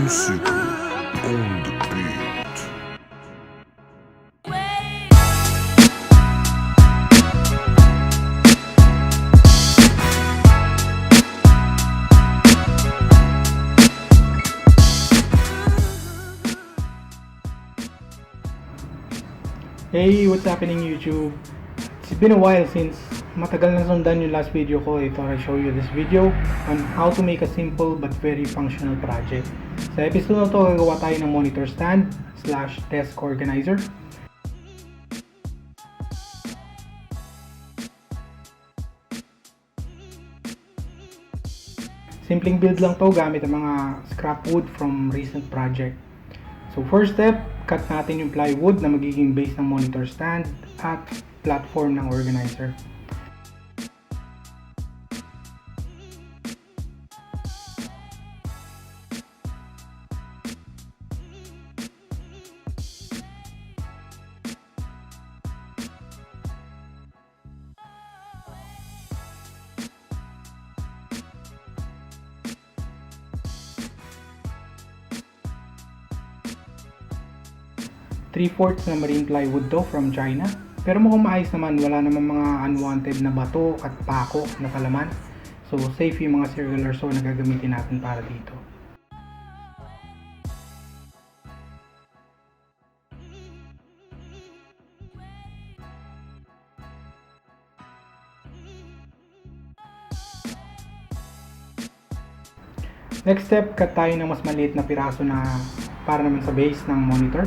Music on the beat. Hey, what's happening YouTube? It's been a while since matagal na sundan yung last video ko. I thought I'd show you this video on how to make a simple but very functional project. Sa episode na to, gagawa tayo ng monitor stand / desk organizer. Simpleng build lang to gamit ang mga scrap wood from recent project. So first step, cut natin yung plywood na magiging base ng monitor stand at platform ng organizer. Three-fourths na marine plywood to from China. Pero mukhang maayos naman, wala namang mga unwanted na bato at pako na palaman. So safe yung mga circular saw na gagamitin natin para dito. Next step, cut tayo ng mas maliit na piraso na para naman sa base ng monitor.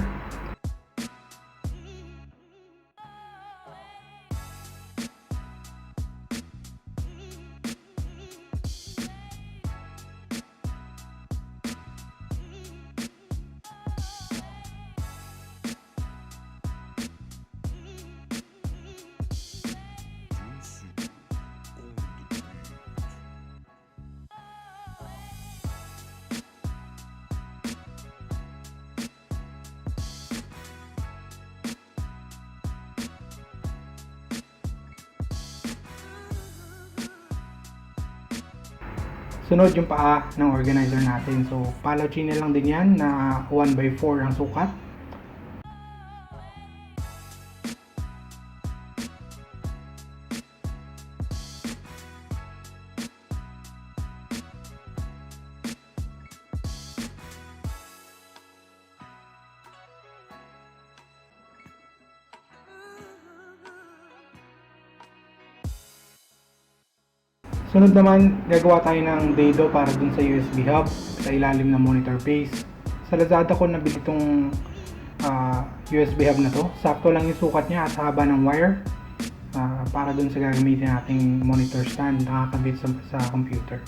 Sunod yung paa ng organizer natin. So, palo chine lang din yan na 1/4 ang sukat. Sunod naman, gagawa tayo ng dado para dun sa USB hub sa ilalim ng monitor base. Sa Lazada ko nabili itong USB hub na to. Sakto lang yung sukat niya at haba ng wire para dun sa gagamitin nating monitor stand na kakabit sa computer.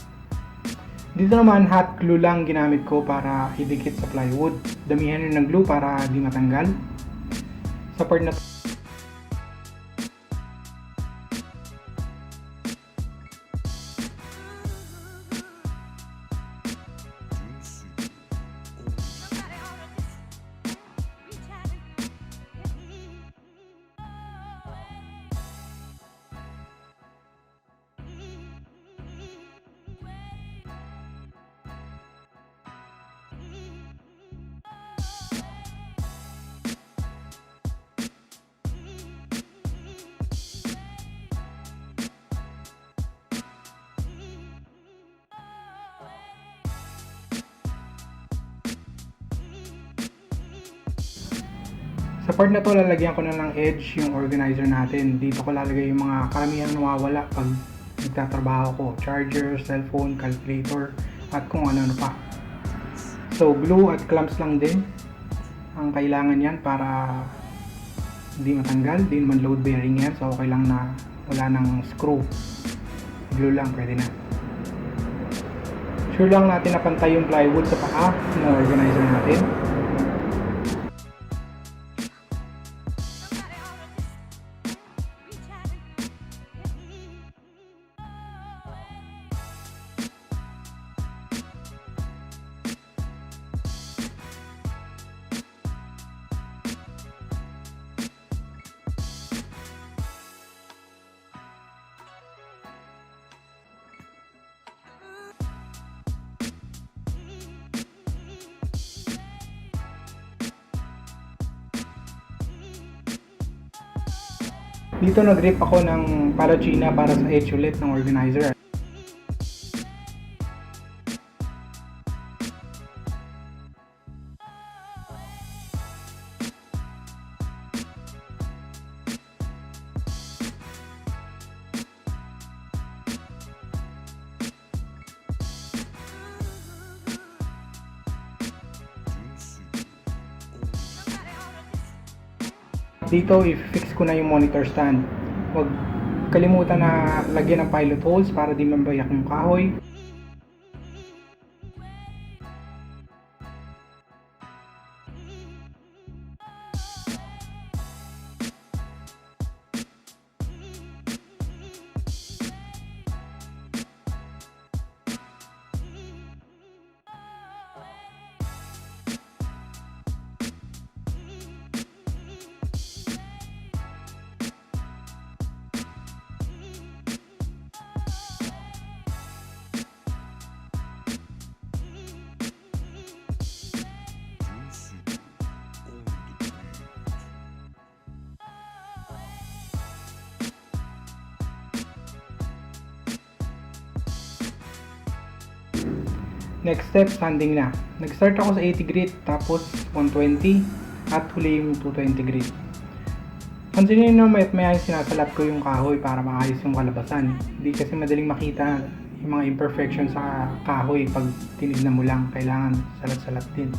Dito naman, hot glue lang ginamit ko para idikit sa plywood. Damihan nyo ng glue para di matanggal. Sa part na Sa part na to, lalagyan ko na ng edge yung organizer natin. Dito ko lalagay yung mga karamihang nawawala pag nagtatrabaho ko. Charger, cellphone, calculator, at kung ano-ano pa. So, glue at clamps lang din ang kailangan yan para hindi matanggal. Di naman load bearing yan. So, okay lang na wala ng screw. Glue lang, pwede na. Sure lang natin na pantay yung plywood sa paa ng organizer natin. Dito nag-grip ako ng palachina para sa edge ulit ng organizer. Dito, i-fix ko na yung monitor stand. Huwag kalimutan na lagyan ng pilot holes para di mabayak yung kahoy. Next step, sanding na. Nag-start ako sa 80 grit, tapos 120, at huli yung 220 grit. Pansinin nyo may sinasalat ko yung kahoy para maayos yung kalabasan. Hindi kasi madaling makita yung mga imperfection sa kahoy pag tinignan mo lang. Kailangan salat-salat din.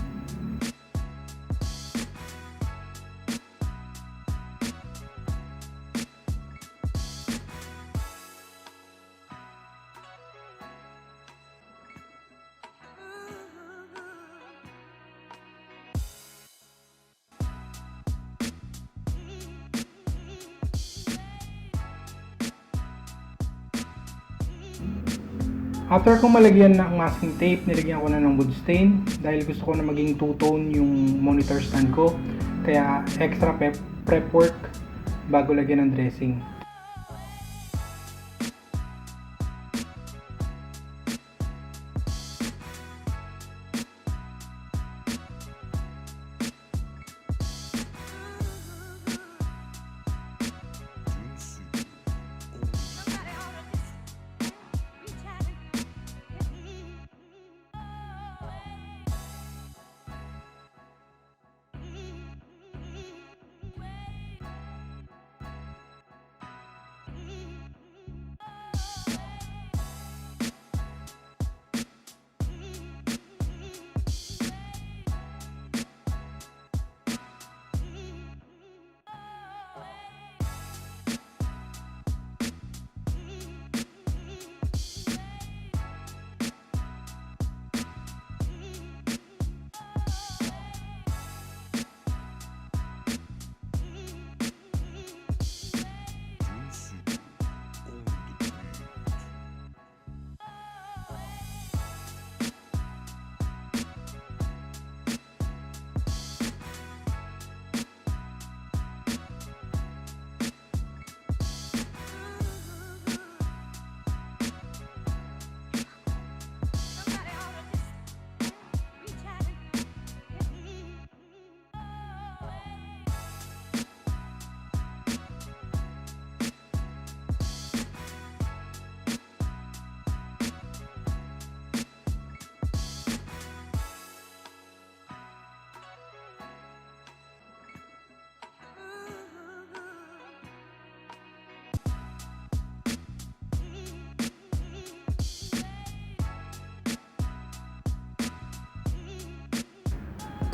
After kong malagyan ng masking tape, nilagyan ko na ng wood stain dahil gusto ko na maging two-tone yung monitor stand ko. Kaya extra prep work bago lagyan ng dressing.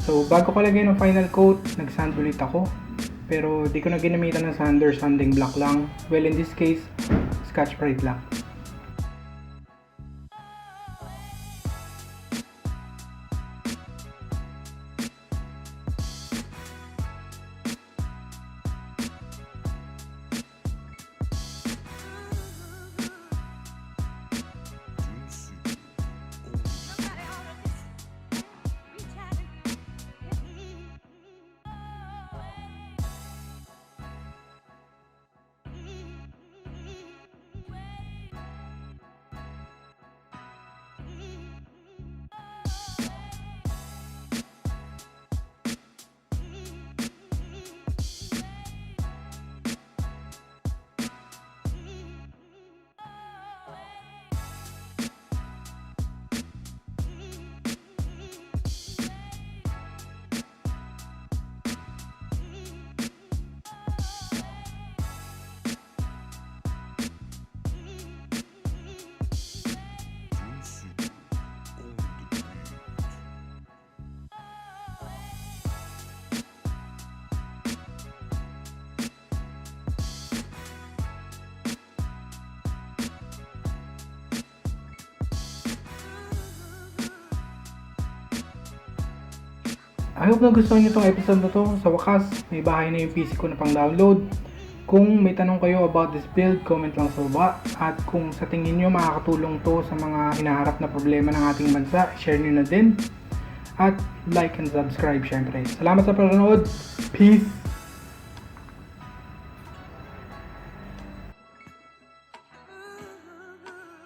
So, bago ko lagay ng final coat, nag-sand ulit ako. Pero di ko na ginamitan ng sander, sanding block lang. Well, in this case, Scotch-Brite lang. I hope nagustuhan niyo itong episode na to. Sa wakas, may bahay na yung PC ko na pang download. Kung may tanong kayo about this build, comment lang sa baba. At kung sa tingin nyo makakatulong to sa mga hinaharap na problema ng ating bansa, share nyo na din. At like and subscribe syempre. Salamat sa panonood. Peace!